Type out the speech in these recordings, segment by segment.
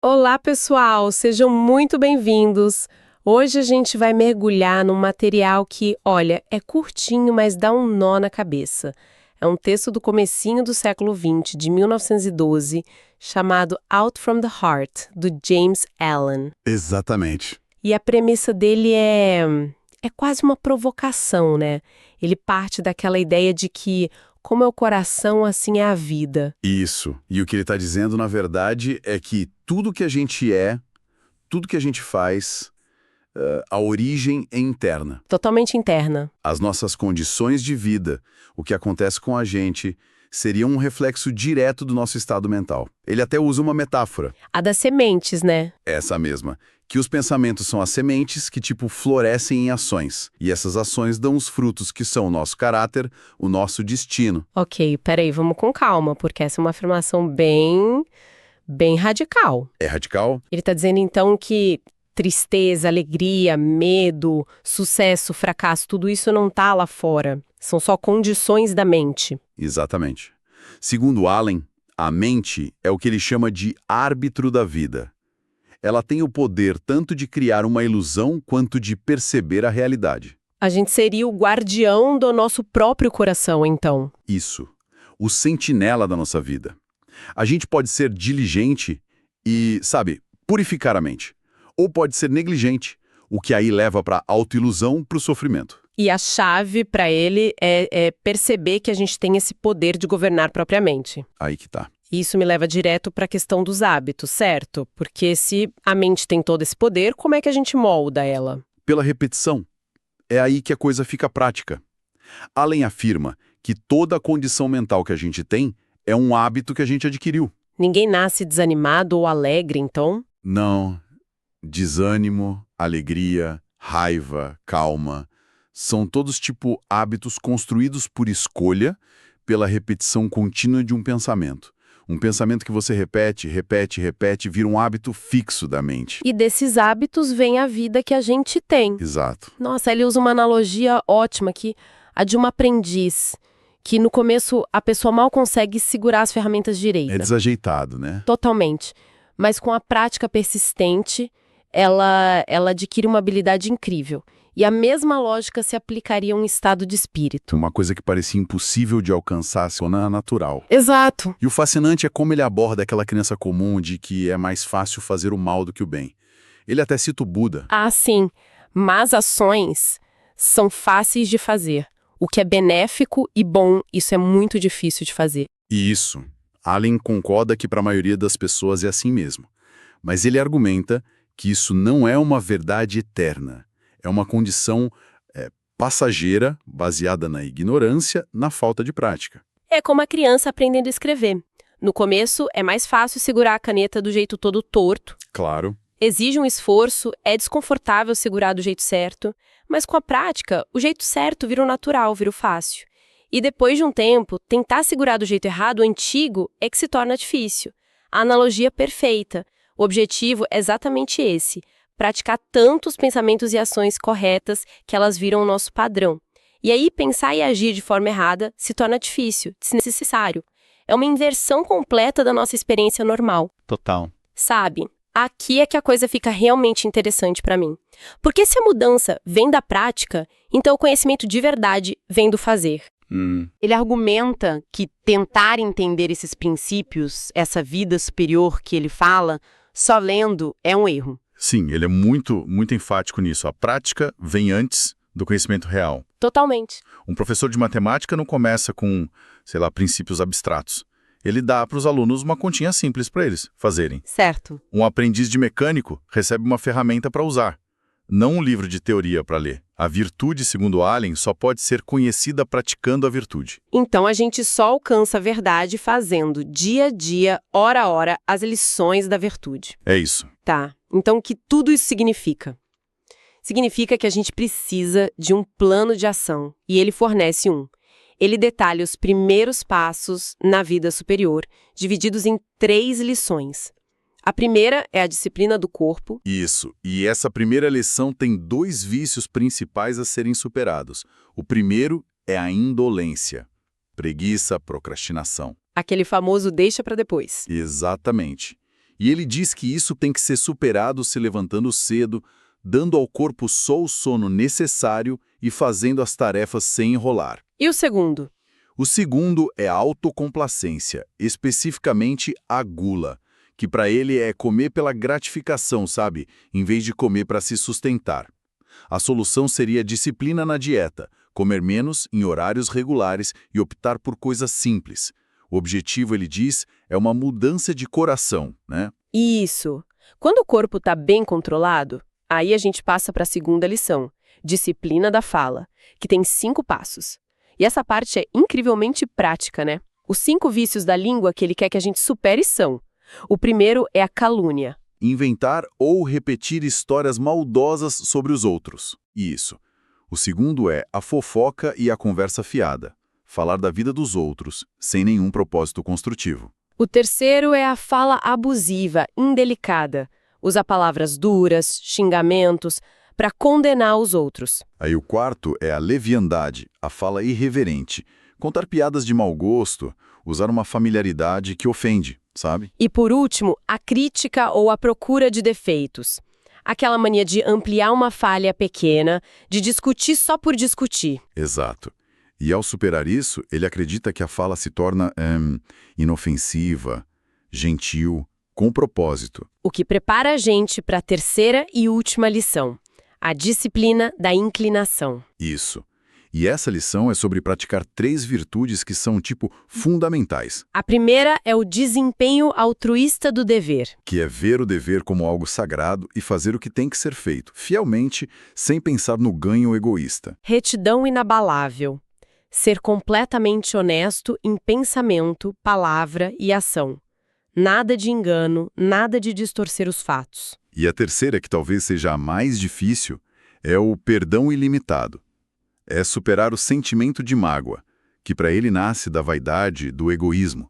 Olá, pessoal! Sejam muito bem-vindos! Hoje a gente vai mergulhar num material que, olha, é curtinho, mas dá um nó na cabeça. É um texto do comecinho do século XX, de 1912, chamado Out from the Heart, do James Allen. Exatamente. E a premissa dele é quase uma provocação, né? Ele parte daquela ideia de que, como é o coração, assim é a vida. Isso. E o que ele está dizendo, na verdade, é que tudo que a gente é, tudo que a gente faz, a origem é interna. Totalmente interna. As nossas condições de vida, o que acontece com a gente, seria um reflexo direto do nosso estado mental. Ele até usa uma metáfora, A das sementes, né? essa mesma, que os pensamentos são as sementes que, tipo, florescem em ações. E essas ações dão os frutos que são o nosso caráter, o nosso destino. Ok, peraí, vamos com calma, porque essa é uma afirmação bem radical. É radical? Ele está dizendo, então, que tristeza, alegria, medo, sucesso, fracasso, tudo isso não está lá fora. São só condições da mente. Exatamente. Segundo Allen, a mente é o que ele chama de árbitro da vida. Ela tem o poder tanto de criar uma ilusão quanto de perceber a realidade. A gente seria o guardião do nosso próprio coração, então. Isso. O sentinela da nossa vida. A gente pode ser diligente e, sabe, purificar a mente. Ou pode ser negligente, o que aí leva para a autoilusão, para o sofrimento. E a chave para ele é perceber que a gente tem esse poder de governar propriamente. Aí que tá. Isso me leva direto para a questão dos hábitos, certo? Porque se a mente tem todo esse poder, como é que a gente molda ela? Pela repetição. É aí que a coisa fica prática. Allen afirma que toda a condição mental que a gente tem é um hábito que a gente adquiriu. Ninguém nasce desanimado ou alegre, então? Não. Desânimo, alegria, raiva, calma, são todos tipo hábitos construídos por escolha, pela repetição contínua de um pensamento. Um pensamento que você repete, repete, repete, vira um hábito fixo da mente. E desses hábitos vem a vida que a gente tem. Exato. Nossa, ele usa uma analogia ótima aqui, a de um aprendiz, que no começo a pessoa mal consegue segurar as ferramentas direito. É desajeitado, né? Totalmente. Mas com a prática persistente, ela adquire uma habilidade incrível. E a mesma lógica se aplicaria a um estado de espírito. Uma coisa que parecia impossível de alcançar se torna natural. Exato. E o fascinante é como ele aborda aquela crença comum de que é mais fácil fazer o mal do que o bem. Ele até cita o Buda. Ah, sim. Más ações são fáceis de fazer. O que é benéfico e bom, isso é muito difícil de fazer. E isso. Allen concorda que para a maioria das pessoas é assim mesmo. Mas ele argumenta que isso não é uma verdade eterna. É uma condição passageira, baseada na ignorância, na falta de prática. É como a criança aprendendo a escrever. No começo, é mais fácil segurar a caneta do jeito todo torto. Claro. Exige um esforço, é desconfortável segurar do jeito certo, mas com a prática, o jeito certo vira o natural, vira o fácil. E depois de um tempo, tentar segurar do jeito errado, o antigo, é que se torna difícil. A analogia perfeita. O objetivo é exatamente esse: praticar tantos pensamentos e ações corretas que elas viram o nosso padrão. E aí, pensar e agir de forma errada se torna difícil, desnecessário. É uma inversão completa da nossa experiência normal. Total. Sabe? Aqui é que a coisa fica realmente interessante para mim. Porque se a mudança vem da prática, então o conhecimento de verdade vem do fazer. Ele argumenta que tentar entender esses princípios, essa vida superior que ele fala, só lendo é um erro. Sim, ele é muito enfático nisso. A prática vem antes do conhecimento real. Totalmente. Um professor de matemática não começa com, sei lá, princípios abstratos. Ele dá para os alunos uma continha simples para eles fazerem. Certo. Um aprendiz de mecânico recebe uma ferramenta para usar, não um livro de teoria para ler. A virtude, segundo Allen, só pode ser conhecida praticando a virtude. Então a gente só alcança a verdade fazendo dia a dia, hora a hora, as lições da virtude. É isso. Tá. Então o que tudo isso significa? Significa que a gente precisa de um plano de ação, e ele fornece um. Ele detalha os primeiros passos na vida superior, divididos em 3 lições. A primeira é a disciplina do corpo. Isso. E essa primeira lição tem 2 vícios principais a serem superados. O primeiro é a indolência. Preguiça, procrastinação. Aquele famoso deixa para depois. Exatamente. E ele diz que isso tem que ser superado se levantando cedo, dando ao corpo só o sono necessário e fazendo as tarefas sem enrolar. E o segundo? O segundo é a autocomplacência, especificamente a gula, que para ele é comer pela gratificação, sabe? Em vez de comer para se sustentar. A solução seria disciplina na dieta, comer menos em horários regulares e optar por coisas simples. O objetivo, ele diz, é uma mudança de coração, né? Isso. Quando o corpo está bem controlado, aí a gente passa para a segunda lição, disciplina da fala, que tem 5 passos. E essa parte é incrivelmente prática, né? Os 5 vícios da língua que ele quer que a gente supere são: o primeiro é a calúnia. Inventar ou repetir histórias maldosas sobre os outros. Isso. O segundo é a fofoca e a conversa fiada. Falar da vida dos outros, sem nenhum propósito construtivo. O terceiro é a fala abusiva, indelicada. Usa palavras duras, xingamentos, para condenar os outros. Aí o quarto é a leviandade, a fala irreverente. Contar piadas de mau gosto, usar uma familiaridade que ofende, sabe? E por último, a crítica ou a procura de defeitos. Aquela mania de ampliar uma falha pequena, de discutir só por discutir. Exato. E ao superar isso, ele acredita que a fala se torna inofensiva, gentil, com propósito. O que prepara a gente para a terceira e última lição, a disciplina da inclinação. Isso. E essa lição é sobre praticar 3 virtudes que são, fundamentais. A primeira é o desempenho altruísta do dever. Que é ver o dever como algo sagrado e fazer o que tem que ser feito, fielmente, sem pensar no ganho egoísta. Retidão inabalável. Ser completamente honesto em pensamento, palavra e ação. Nada de engano, nada de distorcer os fatos. E a terceira, que talvez seja a mais difícil, é o perdão ilimitado. É superar o sentimento de mágoa, que para ele nasce da vaidade, do egoísmo.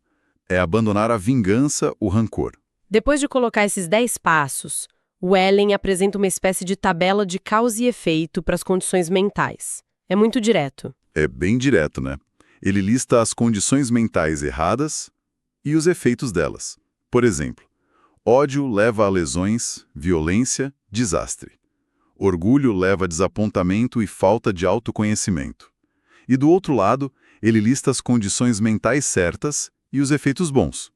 É abandonar a vingança, o rancor. Depois de colocar esses 10 passos, o Ellen apresenta uma espécie de tabela de causa e efeito para as condições mentais. É muito direto. É bem direto, né? Ele lista as condições mentais erradas e os efeitos delas. Por exemplo, ódio leva a lesões, violência, desastre. Orgulho leva a desapontamento e falta de autoconhecimento. E do outro lado, ele lista as condições mentais certas e os efeitos bons.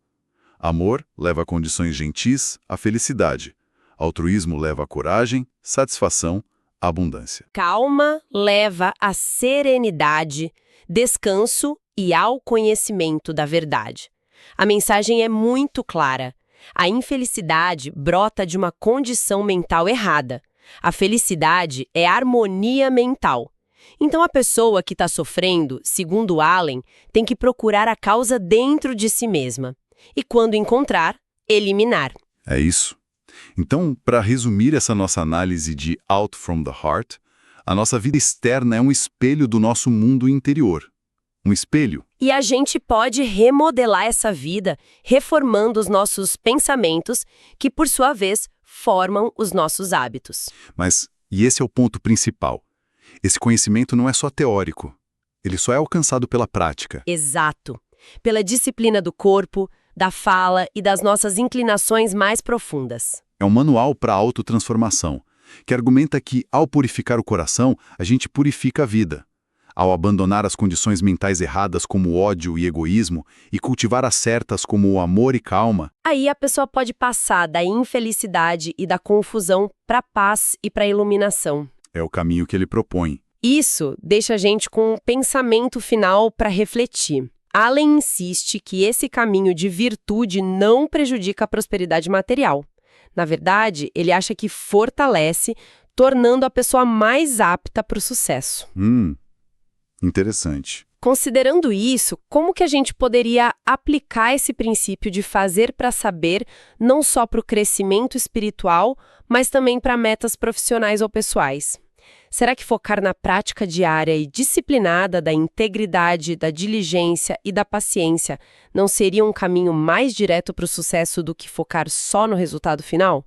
Amor leva a condições gentis, a felicidade. Altruísmo leva a coragem, satisfação, abundância. Calma leva à serenidade, descanso e ao conhecimento da verdade. A mensagem é muito clara. A infelicidade brota de uma condição mental errada. A felicidade é harmonia mental. Então a pessoa que está sofrendo, segundo Allen, tem que procurar a causa dentro de si mesma. E quando encontrar, eliminar. É isso. Então, para resumir essa nossa análise de Out from the Heart, a nossa vida externa é um espelho do nosso mundo interior. Um espelho. E a gente pode remodelar essa vida, reformando os nossos pensamentos, que por sua vez formam os nossos hábitos. Mas, e esse é o ponto principal, esse conhecimento não é só teórico, ele só é alcançado pela prática. Exato. Pela disciplina do corpo, da fala e das nossas inclinações mais profundas. É um manual para a autotransformação, que argumenta que, ao purificar o coração, a gente purifica a vida. Ao abandonar as condições mentais erradas como ódio e egoísmo e cultivar as certas como o amor e calma, aí a pessoa pode passar da infelicidade e da confusão para a paz e para a iluminação. É o caminho que ele propõe. Isso deixa a gente com um pensamento final para refletir. Allen insiste que esse caminho de virtude não prejudica a prosperidade material. Na verdade, ele acha que fortalece, tornando a pessoa mais apta para o sucesso. Interessante. Considerando isso, como que a gente poderia aplicar esse princípio de fazer para saber, não só para o crescimento espiritual, mas também para metas profissionais ou pessoais? Será que focar na prática diária e disciplinada da integridade, da diligência e da paciência não seria um caminho mais direto para o sucesso do que focar só no resultado final?